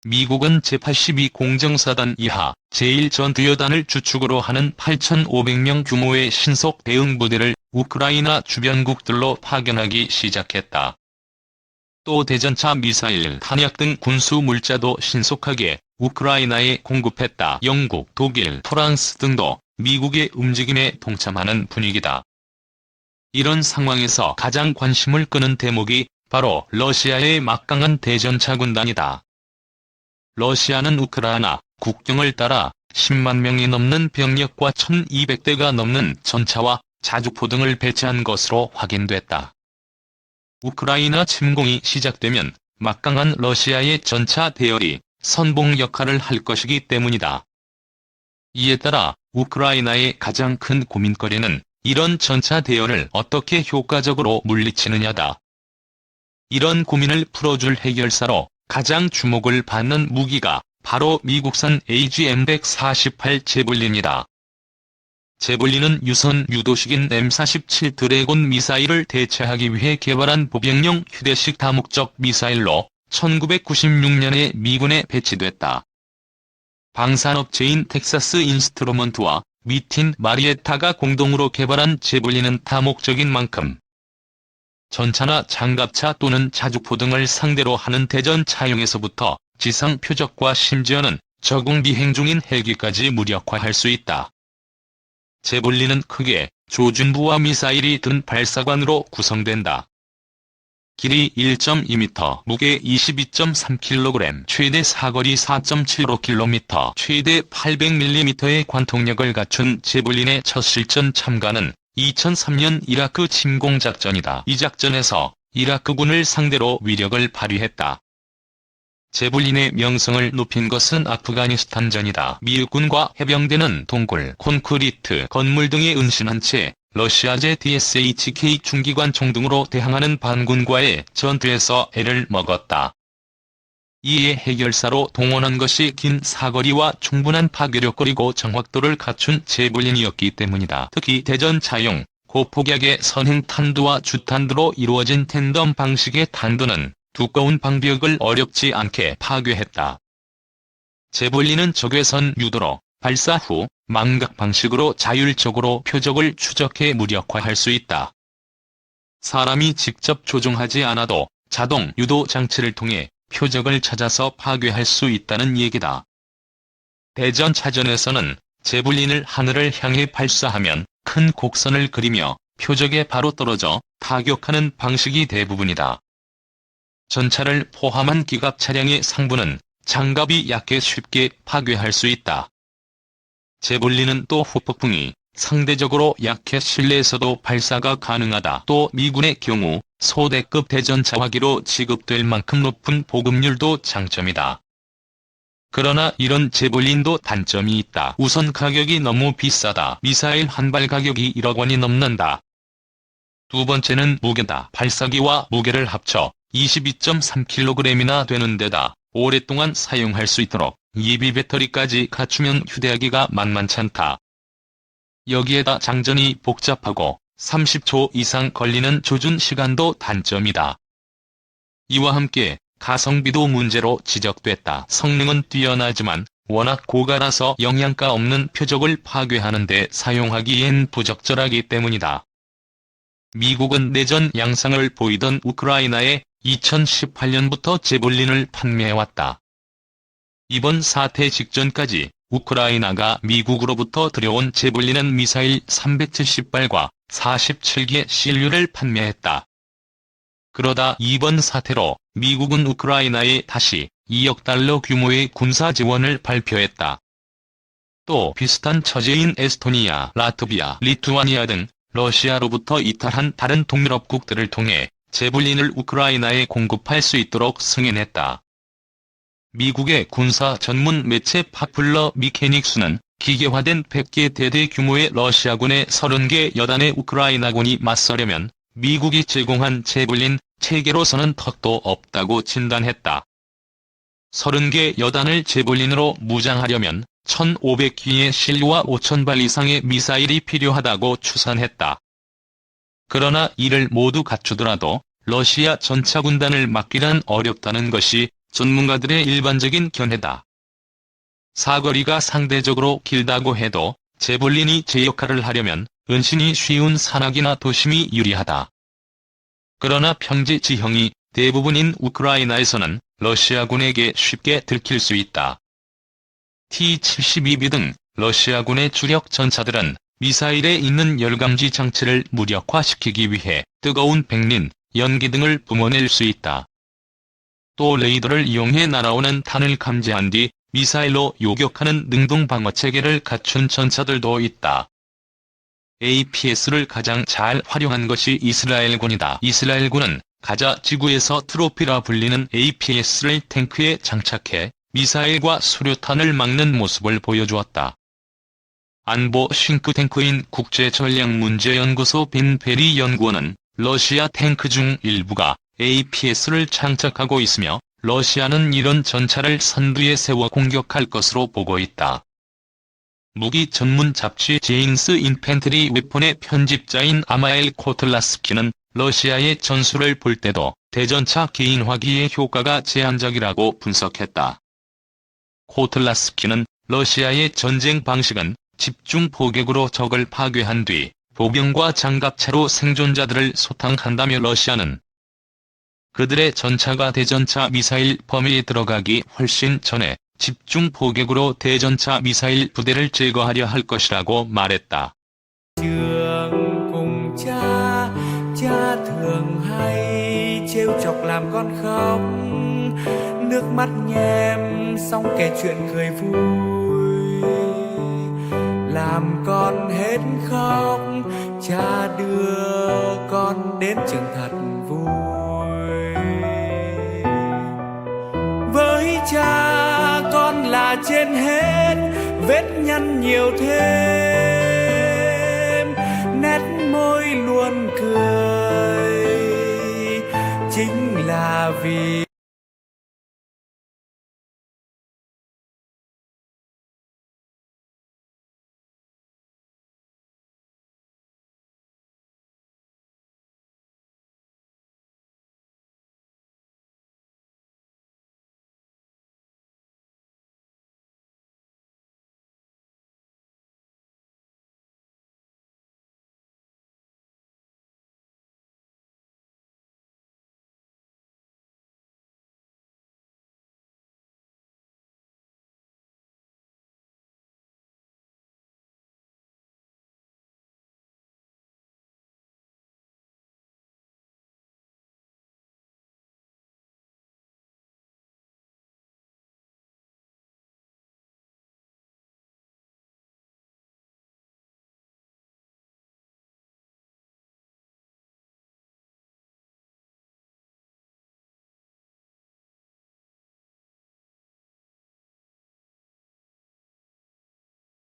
미국은 제82 공정사단 이하 제1전투여단을 주축으로 하는 8,500명 규모의 신속 대응 부대를 우크라이나 주변국들로 파견하기 시작했다. 또 대전차 미사일, 탄약 등 군수 물자도 신속하게 우크라이나에 공급했다. 영국, 독일, 프랑스 등도 미국의 움직임에 동참하는 분위기다. 이런 상황에서 가장 관심을 끄는 대목이 바로 러시아의 막강한 대전차 군단이다. 러시아는 우크라이나 국경을 따라 10만 명이 넘는 병력과 1,200대가 넘는 전차와 자주포 등을 배치한 것으로 확인됐다. 우크라이나 침공이 시작되면 막강한 러시아의 전차 대열이 선봉 역할을 할 것이기 때문이다. 이에 따라 우크라이나의 가장 큰 고민거리는 이런 전차 대열을 어떻게 효과적으로 물리치느냐다. 이런 고민을 풀어줄 해결사로 가장 주목을 받는 무기가 바로 미국산 AGM-148 제블린이다. 제블린은 유선 유도식인 M47 드래곤 미사일을 대체하기 위해 개발한 보병용 휴대식 다목적 미사일로 1996년에 미군에 배치됐다. 방산업체인 텍사스 인스트루먼트와 미틴 마리에타가 공동으로 개발한 제블린은 다목적인 만큼 전차나 장갑차 또는 자주포 등을 상대로 하는 대전 차용에서부터 지상 표적과 심지어는 적응 비행 중인 헬기까지 무력화할 수 있다. 제블린은 크게 조준부와 미사일이 든 발사관으로 구성된다. 길이 1.2m, 무게 22.3kg, 최대 사거리 4.75km, 최대 800mm의 관통력을 갖춘 제블린의 첫 실전 참가는 2003년 이라크 침공작전이다. 이 작전에서 이라크군을 상대로 위력을 발휘했다. 제블린의 명성을 높인 것은 아프가니스탄전이다. 미국군과 해병대는 동굴, 콘크리트, 건물 등에 은신한 채 러시아제 DSHK 중기관총 등으로 대항하는 반군과의 전투에서 애를 먹었다. 이에 해결사로 동원한 것이 긴 사거리와 충분한 파괴력 그리고 정확도를 갖춘 제블린이었기 때문이다. 특히 대전차용, 고폭약의 선행탄두와 주탄두로 이루어진 텐덤 방식의 탄두는 두꺼운 방벽을 어렵지 않게 파괴했다. 제블린은 적외선 유도로 발사 후 망각 방식으로 자율적으로 표적을 추적해 무력화할 수 있다. 사람이 직접 조종하지 않아도 자동 유도 장치를 통해 표적을 찾아서 파괴할 수 있다는 얘기다. 대전차전에서는 제블린을 하늘을 향해 발사하면 큰 곡선을 그리며 표적에 바로 떨어져 타격하는 방식이 대부분이다. 전차를 포함한 기갑 차량의 상부는 장갑이 약해 쉽게 파괴할 수 있다. 제블린은 또 후폭풍이 상대적으로 약해 실내에서도 발사가 가능하다. 또 미군의 경우 소대급 대전차화기로 지급될 만큼 높은 보급률도 장점이다. 그러나 이런 제블린도 단점이 있다. 우선 가격이 너무 비싸다. 미사일 한 발 가격이 1억 원이 넘는다. 두 번째는 무게다. 발사기와 무게를 합쳐 22.3kg이나 되는 데다 오랫동안 사용할 수 있도록 예비 배터리까지 갖추면 휴대하기가 만만찮다. 여기에다 장전이 복잡하고 30초 이상 걸리는 조준 시간도 단점이다. 이와 함께 가성비도 문제로 지적됐다. 성능은 뛰어나지만 워낙 고가라서 영양가 없는 표적을 파괴하는 데 사용하기엔 부적절하기 때문이다. 미국은 내전 양상을 보이던 우크라이나에 2018년부터 제블린을 판매해왔다. 이번 사태 직전까지 우크라이나가 미국으로부터 들여온 제블린은 미사일 370발과 47개 CLU를 판매했다. 그러다 이번 사태로 미국은 우크라이나에 다시 2억 달러 규모의 군사 지원을 발표했다. 또 비슷한 처지인 에스토니아, 라트비아, 리투아니아 등 러시아로부터 이탈한 다른 동유럽국들을 통해 제블린을 우크라이나에 공급할 수 있도록 승인했다. 미국의 군사 전문 매체 파퓰러 미케닉스는 기계화된 100개 대대 규모의 러시아군의 30개 여단의 우크라이나군이 맞서려면 미국이 제공한 제블린 체계로서는 턱도 없다고 진단했다. 30개 여단을 제블린으로 무장하려면 1,500기의 CLU와 5,000발 이상의 미사일이 필요하다고 추산했다. 그러나 이를 모두 갖추더라도 러시아 전차군단을 막기란 어렵다는 것이 전문가들의 일반적인 견해다. 사거리가 상대적으로 길다고 해도 제볼린이 제 역할을 하려면 은신이 쉬운 산악이나 도심이 유리하다. 그러나 평지 지형이 대부분인 우크라이나에서는 러시아군에게 쉽게 들킬 수 있다. T-72B 등 러시아군의 주력 전차들은 미사일에 있는 열감지 장치를 무력화시키기 위해 뜨거운 백린, 연기 등을 뿜어낼 수 있다. 또 레이더를 이용해 날아오는 탄을 감지한 뒤 미사일로 요격하는 능동 방어체계를 갖춘 전차들도 있다. APS를 가장 잘 활용한 것이 이스라엘군이다. 이스라엘군은 가자 지구에서 트로피라 불리는 APS를 탱크에 장착해 미사일과 수류탄을 막는 모습을 보여주었다. 안보 싱크탱크인 국제전략문제연구소 빈 베리 연구원은 러시아 탱크 중 일부가 APS를 장착하고 있으며 러시아는 이런 전차를 선두에 세워 공격할 것으로 보고 있다. 무기 전문 잡지 제인스 인펜트리 웨폰의 편집자인 아마엘 코틀라스키는 러시아의 전술을 볼 때도 대전차 개인화기의 효과가 제한적이라고 분석했다. 코틀라스키는 러시아의 전쟁 방식은 집중 포격으로 적을 파괴한 뒤 보병과 장갑차로 생존자들을 소탕한다며 러시아는 그들의 전차가 대전차 미사일 범위에 들어가기 훨씬 전에 집중 포격으로 대전차 미사일 부대를 제거하려 할 것이라고 말했다. Trường cùng cha, cha thường hay trêu chọc làm con khóc, nước mắt nhem xong kể chuyện cười vui, làm con hết khóc, cha đưa con đến trường thật vui. Với cha con là trên hết, vết nhăn nhiều thêm, nét môi luôn cười, chính là vì